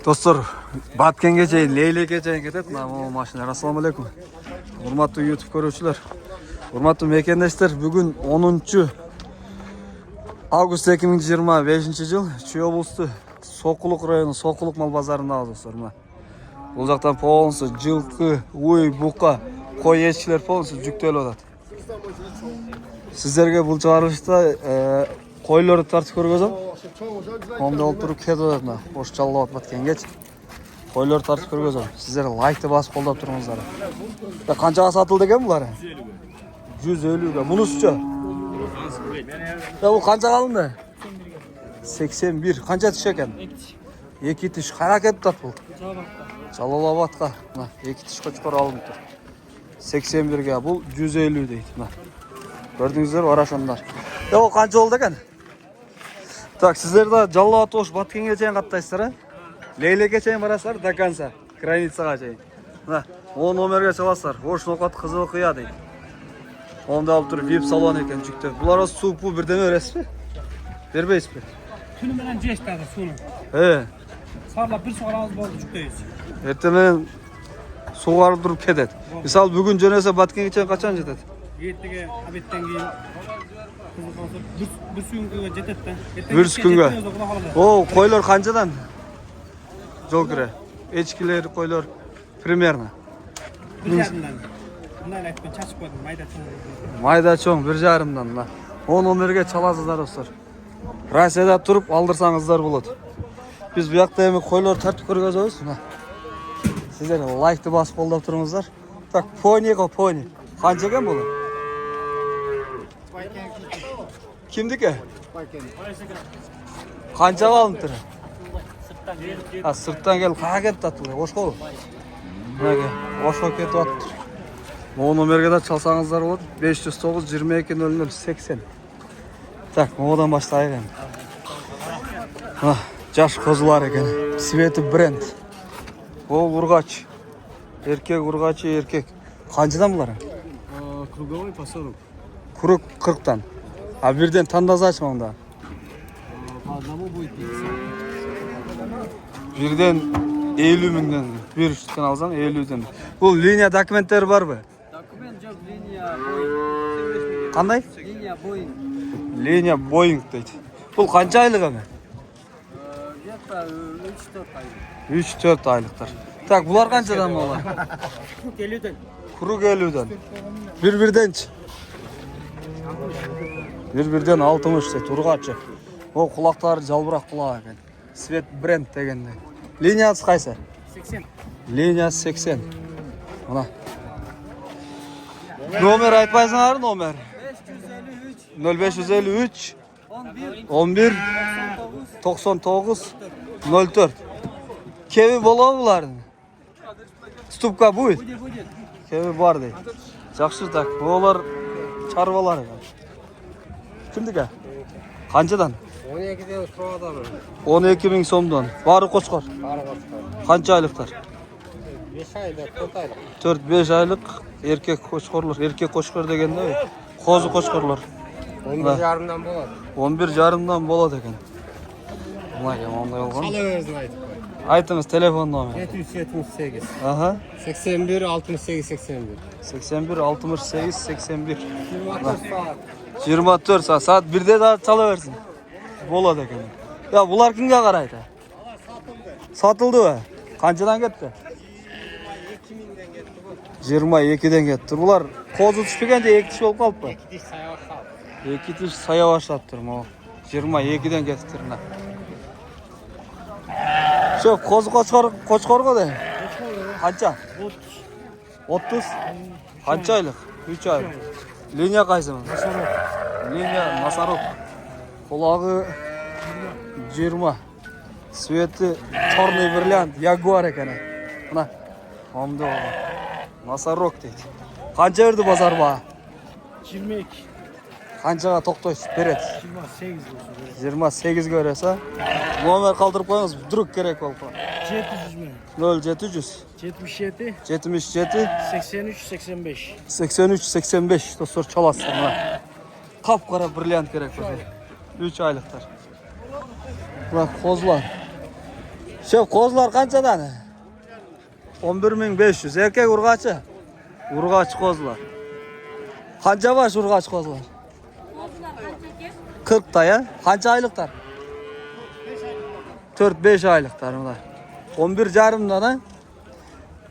Dostlar, Batkent'e çeyin, Leylek'e çeyin ketет. Namı maşinler. Assalamu alaikum. Hurmatlı YouTube görüşçüler. Hurmatlı mekendeshler, bugün 10 avgust 2025 yıl Чүй облысы Сокулук району Сокулук мал базарында достар. Бұл жақтан полностью жылқы, уй, буқа, қой ешкілер полностью жүктеліп жатады. Сіздерге бұл чыгарылышта қойларды тартып көргөзөм. Онда олтуруп кетип жатат. Кош жаллап Баткенге. Қойларды тартып көргөзөм. Сіздер лайкты басып колдоп туруңуздар. Канчага сатылды экен булар? 150ге. Мунусучу? Бұл қанша алынды? 81. Қанша тиш екен? 2 тиш. Қара кетті бұл? Жалалабатқа. 2 тиш көчкөр алынып тұр. 81-ге. Бұл 150 дейді. Көрдіңіздер, арашандар. Бұл қанша болды екен? Так, сіздер де Жалалабат ош Баткенге чейін қаттайсыздар. Лейлекке чейін барасыздар, до конца. Границаға чейін. Ол номерге çalасыздар. Ош ноқат қызыл қия дейді. Онда алып тұр, VIP салон екен жүкті. Бұлар осы су-пу бірдеме өресіз бе? Бербейсіз бе? Түні менен жештады суны. Сарлап бір суғарамыз болды жүктейіз. Ертемен суғарып тұрып кетеді. Мысалы бүгін жөнесе Баткенге чейін қачан жетеді? Ертеге обедтен кейін бір күнге жетеді. Бір күнге. О, қойлар қаншадан? Жол кіре. Ешкілер, қойлар примерно. Бір жарымдан. Bunlar айтпен çaçıp koydum, mayda çoğun. Mayda çoğun, 1,5'dan. O номерге çalasızlar dostlar. Россияда тұрып алдырсаңыздар болады. Biz bu yakta yemek koyuları tartıp көргөзөбүз. Sizler лайкты басып қолдап тұрыңыздар. Так, пони го, пони. Қанша екен бұл? Кімдікі? Қаншаға алынып тұр? Сырттан келіп, қаға кетіп татылы? Ош қол? Ошқа кетіп аттыр. О номерге де çalsаңыздар болады. 509-22-00-80. Так, одан баштайық енді. Жаш қозылар екен. Светі бренд. Ол ұрғач. Еркек, ұрғачы, еркек. Қаншадан бұлар? Круговой по 40. Круг 40-тан. А бірден тандаза açma onda. Одному будет 50. Бірден 50 мыңдан. Bir üstten alsan 50'den. Бұл линия документтері бар бі? Документ жоқ, линия Boeing. Қандай? Линия Boeing. Линия Boeing дейді. Бұл қанша айлық әме? Где-то 3-4 айлық. 3-4 айлықтар. Так, бұлар қаншадан олар? Круг 50'den. Круг 50'den. Bir-birden. Bir-birden 60 дейді, ұрғачы. Ол құлақтары жалбырақ құлақ екен. Свет бренд дегенде. Линиясы қайсы? 80. Линиясы 80. Мына. Номер айтпайсыңар, номер? 0553 11 99 04. Кеви бола бұлардың? Ступка будет? Кеви бар дейді. Жақсы так, олар чарвалар. Кімдікі? Қаншадан? 12'den сұрадам. 12 мың сомдан. Бары қошқар? Бары қошқар. Қанша айлықтар? 5 айлық, 4 айлық. 4-5 айлық еркек қошқарлар. Еркек қошқар дегенде қозы қошқарлар. 11,5'dan болады. 11,5'dan болады екен. Бұлай ондай болған. Салыңызын айтып қой. Айтыңыз телефон номер. 778. Аха. 81 68 81. 81 68 81. 24 saat. 24 saat 1'de daha çala versin. Болады екен. Ya бұлар кімге қарайды? Satıldı mı? Қаншадан кетті? 22'den кетті. Бұлар қозы түшпегенде 2 тіш болып қалып па? 2 tiş saya başladı. 2 тіш сая баштап тұр. 22'den кетті. Шөп, қозы қошқар ғой? Қанша? 30. Қанша айлық? 3 айлық. Линия қайсы мын? Линия Носорог. Құлағы 20. Светі черный бриллиант. Ягуар екен. Мына. Omda olған. Носорог дейді. Қанша берді базар ба? 22. Қаншаға тоқтайсыз? Береді. 28 28-ге бересі. Номер қалдырып қойыңыз. Вдруг керек болып. 700 mi? 0700 77 77 83 85. 83-85 dostlar çalasın. Kapkara brilliant gerek var. 3 aylıklar. Bak kozlar. Şef kozlar kançadan? 11.500. Erkek urgaçı. Urgaç kozlar. Kança baş urgaç kozlar? 40 da ya. Kança aylıklar? 4-5 aylıklar bunlar. 11 carımdan ha.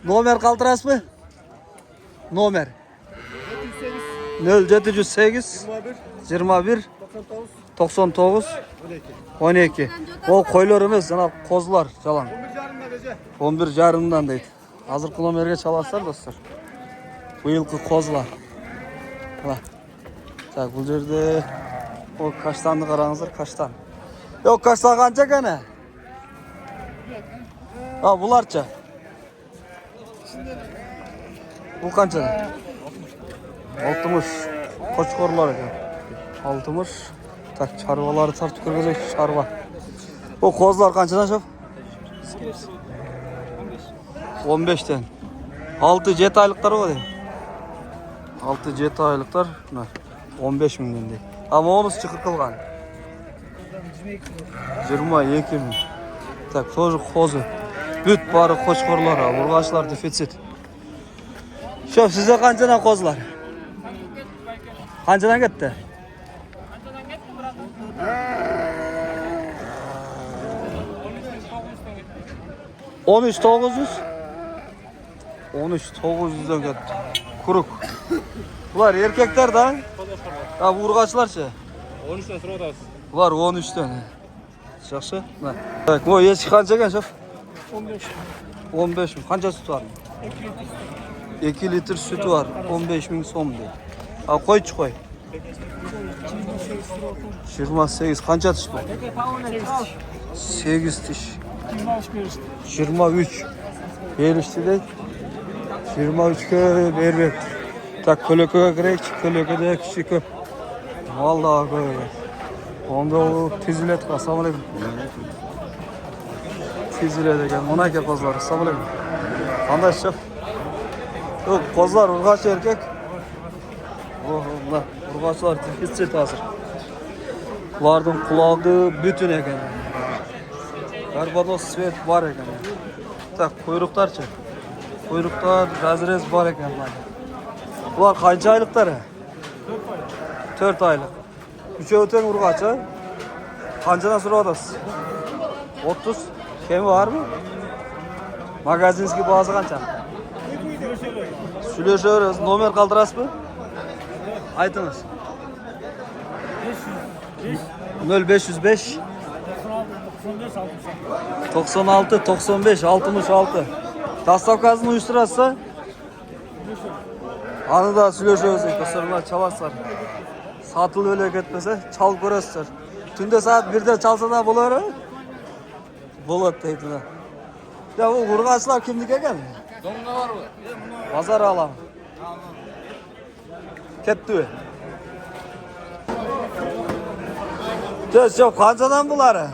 Nomer kaldıras mı? Nomer 0708 21 99 12. O koylarımız sana kozlar çalan. 11 carımdan deydi. Hazır kilometreye çalarsan dostlar. Bu yılki kozlar. Hala. Tak bu yerde o kaçtandı karanızdır kaçtan. Yok kaçtan kanca gene. Ha bularca. Bu kanca. 60. Koçkorlar ekan. 60. Tak çarvaları tartıp kirgizek çarva. O kozlar kançadan şef? 15'ten. 6-7 aylıkları o değil. 6-7 aylıklar. 15 milyon değil. Ama onuz çıkır kılgan. 22 milyon. Tak soju kozu. Büt bari koçkorlar, urgaçlar defitsit. Şef size kancadan kozlar? Kancadan gitti? 13.900. 13.900'den gitti. Kuruk. Bunlar erkekler de. Ya bu urgaçlarça. 13'ten sonra da. Bunlar 13'ten. Жақсы. Так, o ешki kança ekan şef? 15. 15 mi? Kança sütü var mı? 2 litre sütü var. 15.000 so'm deydi. Ha qo'ychi qo'y. 28. Kança tish bu? 8 tish. 23. Berishdi deydi. 23'ga beribdi. Tak ko'lakaga kiraylik. Ko'lakada kishi ko'p. Vallahi ko'p. Onda o tiziledi. Assalomu alaykum. Tiziledi ekan. Mana aka kozlar. Assalomu alaykum. Qanday şef? Yok kozlar urgaç erkek. Bunlar urgaçlar defitsit hazır. Bularning qulog'i bütün ekan. Barbados svet var ekan. Tak quyruqlarchi. Quyruqlar razrez var ekan. Bular qancha oyliqlari? 4 oylik. Üçövten urgaçı. Qanchadan so'rayapsiz? 30. Kemi var mı? Magazinski bazı qancha? Söyleyişiyoruz. Nomer kaldırasız mı? Aytınız. 0505 96 95 66. Dastavkasını uyuşturarsa anı da söyleyişiyoruz. Dostlarımlar çalarlar. Satıl öyle gitmese çal görürsün. Tünde saat 1'de çalsa da bular. Bulat deydiler. Ya bu urgaçlar kimdik ekan? Domna var mı? Pazar alam. Ketdi. Tez yok kancadan buları? 13'ten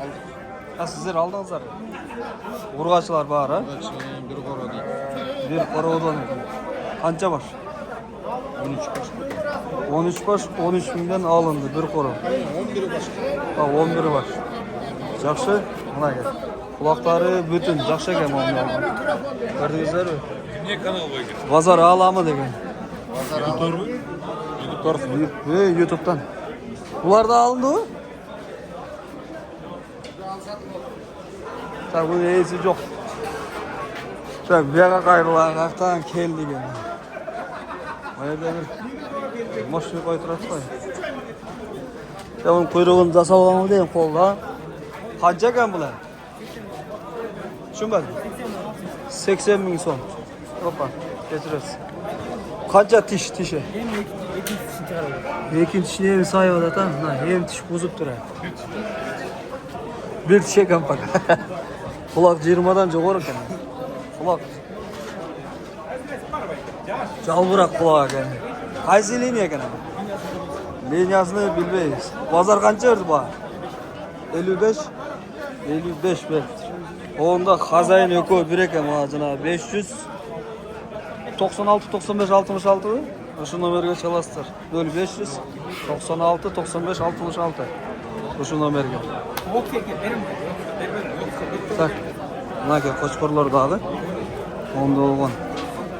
aldık. Ha sizler aldınızlar. Urgaçlar var ha? Bir koro değil. Bir korodan. Kanca var? 13 baş. 13 baş 13 binden alındı bir koro. 11'i başka. Ha 11'i var. Жақсы, мына gel. Kulakları bütün, жақсы ekan onlar. Gördünüzler mi? Ne kanal bu? Pazar alamı degan. YouTube. YouTube'dan. Bular da alındı mı? Tak bu neyisi yok. Tak bir yana kayırılan haftan keldi degan. Ayda bir maşını koyturat koy. Ya bunun kuyruğunu da salamı deyin kolda. Qancha ekan bular? Tushunmadim. 80 ming so'm. Opa, kechirasiz. Qancha tishi? Ikkinchi tishni ham sayyoda ta, ham tish buzib turadi. Bir tish ekan faqat. Quloq 20dan jo'g'or ekan. Quloq. Jalbiroq quloq ekan. Qaysi liniya ekan? Liniyasini bilmaymiz. Bozor qancha berdi bu? 55 metr. Onda xazayın yok bir ekan mana 596 95 66. Şu numaraya çalasızlar. 0500 96 95 66. Uşundan berge. Okey, benim. Tak. Mınake qo'chqorlar dağı. Onda olgan.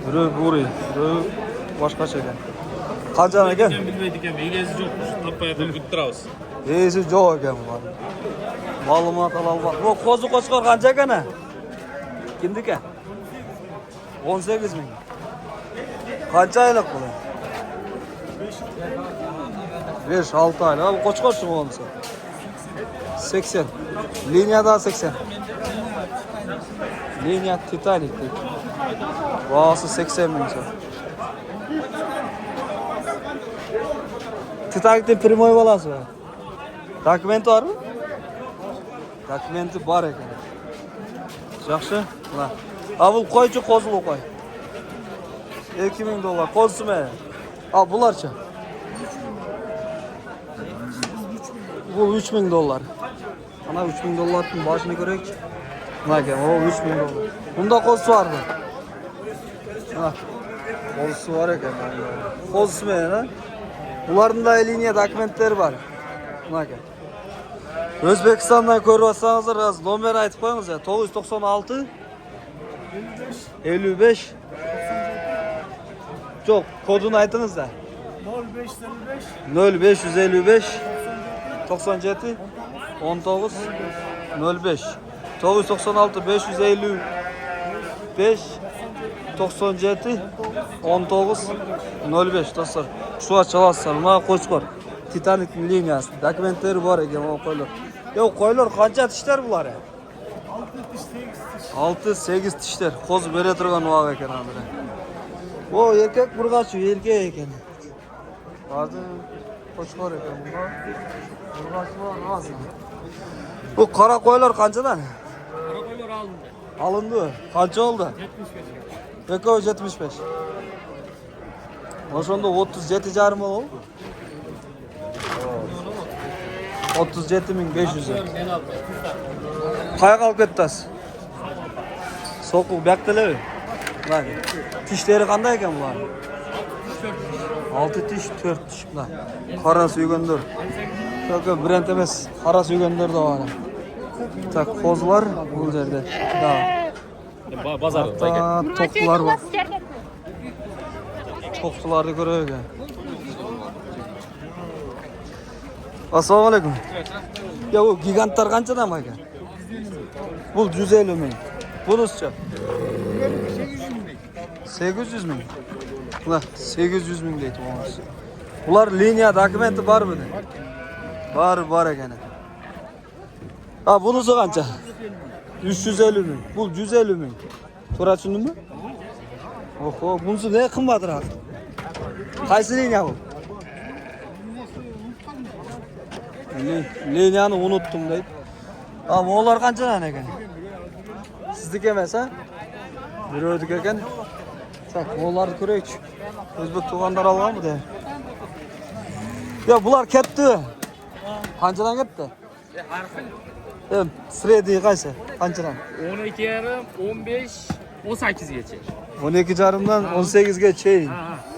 Biri buri, biri boshqacha ekan. Qancha ekan? Bilmeydik ama egesi yokmuş. Tapaya da güttürağız. Esi yo'q ekan bular. Ma'lumot olib. Bu qo'zi qo'chqor qancha ekan? Kimniki? 18 ming. Qancha oylik bular? 5-6 oylik. Bu qo'chqorchi bo'lsa. 80. Liniyada 80. Liniya Titanic. Vası 80 bin son. Titanic'te primoy balası var. Dokumenti var mı? Dokumenti var ekan. Yaxşı. Mana. Avul qo'ychi qo'zg'u qo'y. 2000 dollar. Qo'zsimi? A bularcha. Bu 3000 dollar. Ana 3000 dollarning boshini ko'raylik. Mana ekan, o 3000 dollar. Bunda qo'zsi var mı? Ha. Qo'zsi var ekan. Qo'zsimi, ha? Bularning da liniya dokumentleri var. Mana ekan. O'zbekistondan ko'rib olsangiz, biraz nomer aytib qo'yingiz ya. 996 55 Çok, kodunu aytınız da. 0555 97 19 05 996 555 97 19 05 dostlar. Şu açılasınlar. Mana Qo'chqor Titanic liniyasi. Dokumentleri var ekan o qo'ylar. Yo qo'ylar qancha tishlar bular? 6-8 tishlar. Qo'z bere turgan vaq ekan hozir. Bu erkek burg'achi, erkek ekan. Hozir Qo'chqor ekan. Burg'achi bor hozir. Bu qora qo'ylar qanchadan? Qora qo'ylar alındı. Alındı. Qancha oldu? 75. Ekoy 75. Oşonda 37 jarım oldu. 37.500. Qayga olib ketdasiz? So'quv bektilebi. Bak. Tishleri qanday ekan bular? 6 tish, 4 tish bular. Qora suygandir. Yo'q, brend emas, qora suygandir da var. Tak, qo'zlar bu yerda. Da. Bazarda ekan. To'qlar bor. To'qlarni ko'ravergan. Assalomu alaykum. Ya bu gigantlar qanchadan ekan? Bu 150 ming. Bunisicha 800 ming. Ular 800 ming deydi bunisi. Ular liniya dokumenti bormi? Bor ekan. Ha bunisi qancha? 350 ming. Bu 150 ming. To'g'ri tushundingmi? Oho, bunisi ne qimmatroq? Qaysi liniya bu? Liniyani unuttum deydi. Ha, mo'lar qanchadan ekan? Sizniki emas, ha? Birovniki ekan. Tak, mo'larni ko'raylik. O'zbek to'g'anlar olganmi de? Ya bular ketdi. Qanchadan ketdi? Srediy qaysi? Qanchadan? 12 yarım, 15, 18 geçer. 12 jarımdan 18 ga chayin.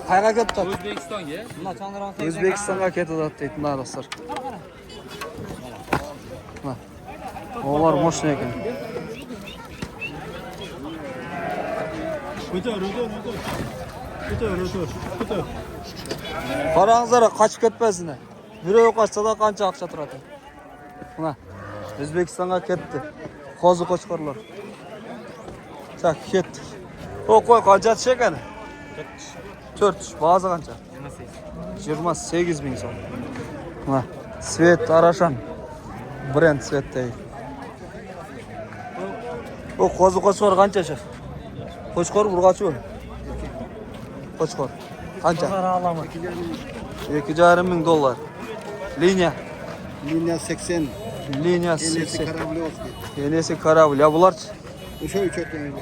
Qayerga ketdi? O'zbekistonga. O'zbekistonga ketadi deydi, mana dostlar. Ha. Olar moshina ekan. O'tir. Qarangizlar, qochib ketmasinlar. Birov qochsa da qancha aqcha turadi. Mana O'zbekistonga ketdi. Qo'zi Qo'chqorlar. Tak, ketdik. O qo'y qancha tish ekan? 4 tish. Bazi qancha? 28 ming so'm. Mana Svet Arashan. Brend Svetdagi. O qo'zi Qo'chqor qancha shaq? Qo'chqor urg'achi bu. Qo'chqor. Qancha? 2,5 ming dollar. Liniya. Linya 80. Liniya Yenisi 80. Karablovski. Yenisi Karavul. Ya bular O'sha 3 o'tgan.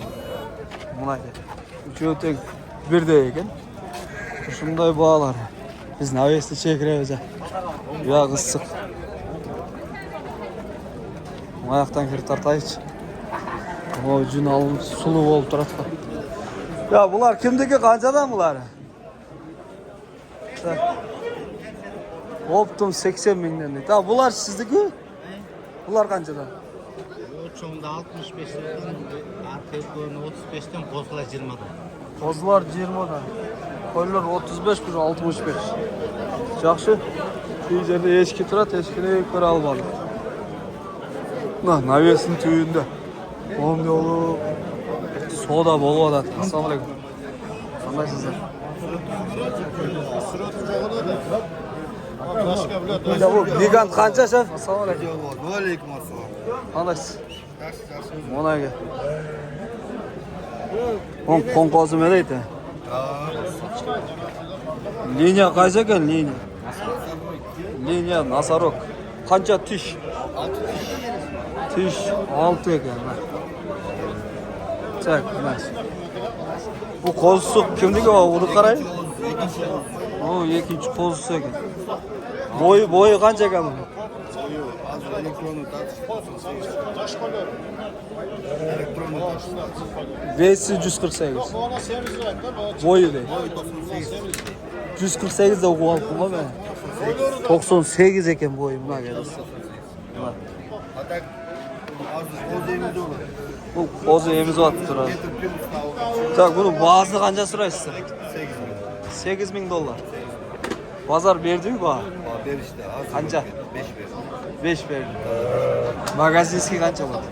mana üçü tek birday ekan. Shunday bolalar. Biz navesni chekiramiz. Ya issiq. Oyoqdan kirib tortaychi. O jun olib suluv bo'lib turadi. Ya bular kimniki qanchadan bular? Optum 80 mingden deydi. Ha, bular sizdiki? Bular kançadan? O çoğunda 65 liradan, arka koyunu 35'ten, bozula 20'dan. Kozular 20'dan. Koylar 35 bir 65. Жақсы. Key жерде ешкі тұрады, ешкіні көре алмадық. Навестің түйінде. Оңды олып, сода болып адады. Ассалаумалейкум. Қандайсыздар? Гигант қанша, шеф? Ассалаумалейкум. Алейкум ассалам. Қандайсыз? Ona gel. Konkozu mu deydi? Linya kaçta gel linya? Linya Nasarok. Kanca tiş? Tiş 6 ekan. Çek, nice. Bu kozusu kimdiki o? Bunu qarayın. O ikinci kozusu ekan. Boyu kancha ekan bu? Hazır elektronu taş. 548. Boyu değil. 148 de okup aldım ama ben. 98 eken boyu buna gelirse. Hatta hazır ozemiz olur. Bu kozu emiz var tutur. Tak bunun bazı kanca sırası. 8 bin dolar. Pazar verdi mi bana? Ver işte. Hazır. Kanca? 5 ver. 5 verdi. Magazinski kanca var?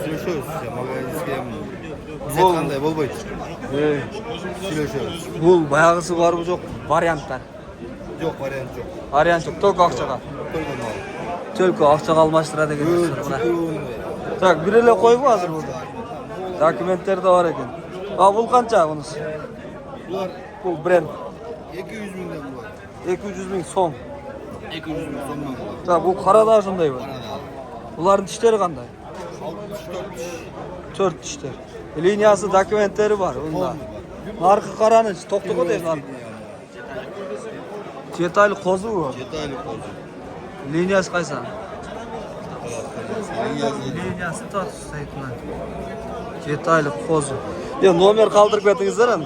Silöşöz. Magazinski hem. Bol. Kanday bol boy. Silöşöz. Bu bayağısı var mı yok? Varyantlar. Yok varyant yok. Varyant yok. Tok akçaga. Tölkü akçaga almaştırады eкен. Tak bir ele koy bu hazır burada. Dokumentler de var eken. Ha bu kança bunuz? Bunlar Bu brand. 200 binden bu. 200 bin son. 200 bin sonuna kadar. Tak bu karada şunday var. Bunların dişleri kanday? 4 dişler. Linyası dokumentleri var bunda. Narkı karanın, toktuğu değil narkı. Cetaylı kozu bu. Detaylı kozu. Linyası kaysan? Linyası tat saytına. Cetaylı kozu. Ya nomer kaldırıp etiniz var mı?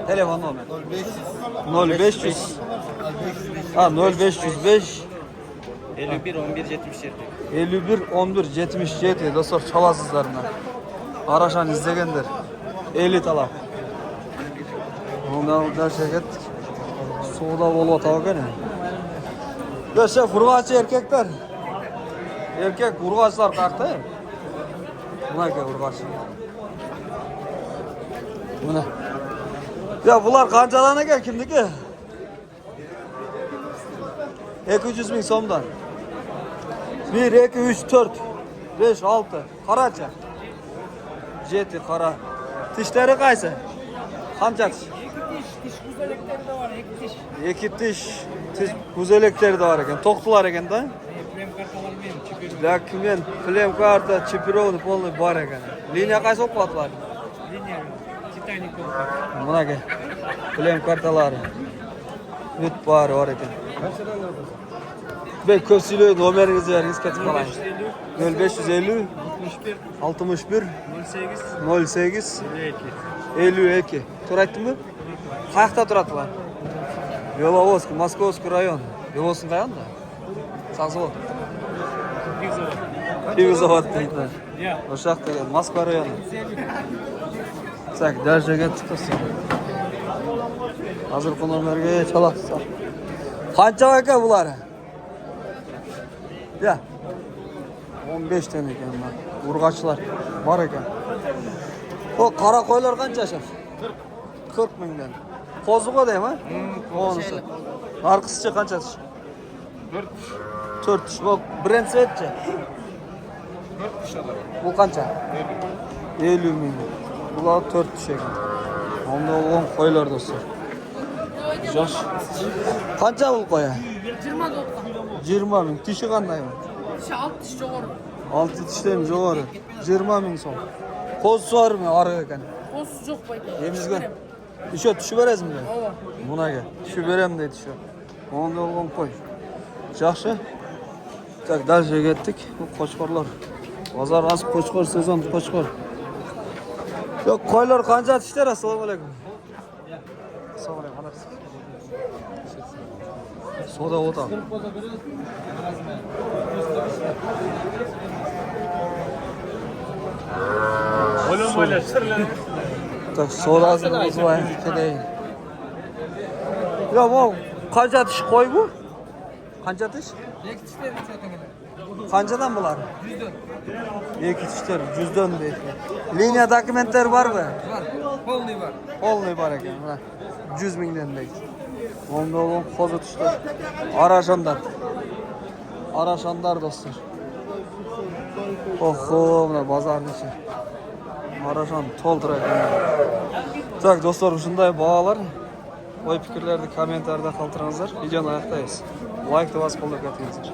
Telefon nomer. 0500. Ha 0505. 51 11 77. 51 11 77 dostlar çalasızlarına. Araşan izlegenler. Elit alap. Ondan şey ettik. Soğuda bol atağı gene. Yaşa kurgaçı erkekler. Erkek kurgaçlar kalktı. Buna ki kurgaçı. Buna. Ya bunlar kancalarına gel kimdiki? 200 bin somdan. 1, 2, 3, 4, 5, 6. Karaça. Jeti kara. Dişleri kaysa? Kanca diş? Diş güzellikleri de var, ek diş. İki diş güzellikleri de var eken. Toktular eken da? Flem kartalar benim, çipir. Dokument, flem karta, çipirovni polni var eken. Linya kaysa oklatlar? Linya, Titanic oldu. Buna gel. Flem kartaları. Lüt var eken. Ben kösülü numarınızı veriniz ketip kalayım. 0550 61 08 08 52. 52. Tur ayttın mı? Kayakta turadılar? Yolovsk, Moskovsk rayon. Yolovsk'un kayan da? Sağzavod. Pivzavod deydiler. Ya. Oşak degan, Moskva rayonu. Sak, darjaga chiqirsin. Hozir qo'noqlarga chalasiz. Qancha aka bular? Ya. 15 tane ekan bunlar. Urg'ochlar bor ekan. O qora qo'ylar qancha shaf? 40 mingdan. Qo'ziqo deymi? Qo'nisi. Narxisicha qancha tish? 4 tish. Bu brend setchi. 4 tish adam. Bu qancha? 50 ming. Bular 4 tish ekan. Onda olgan qo'ylar do'stlar. Yosh. Qancha bu qo'ya? 20 ming. Tishi qandaymi? Tishi 6 tish jo'g'ri. 6 tishdan jo'g'ri. 20 ming so'm. Qo'zi bormi? Orqa ekan. Qo'zi yo'q bayda. Emizgan. Isho tushib berasizmi? Bunaga tushib beraman deydi shu. Onda olgan qo'y. Yaxshi. Tak, dalga ketdik. Bu qo'chqorlar. Bozor az qo'chqor sezon qo'chqor. Yo'q, qo'ylar qancha tishlar? Assalomu alaykum. Assalomu alaykum. Soda oda. Tak sodasını var kedeyin. Ya bu kanca diş koy bu? Kanca diş? Kancadan bular? 100'den. 2 dişler 100'den deydi. Liniya dokumentler var mı? Var. Polni var. Olmuyor var ekan. 100 mingden deydi. Onda olan kozu dişler. Araşanlar. Araşanlar dostlar. Oho, mana bozor necha. Araşan to'ldiradi. Tak do'stlar, shunday baholar. Oy fikrlarni kommentariyada qoldiringizlar. Videoni oyoqdaymiz. Like va qo'llab ketingizlar.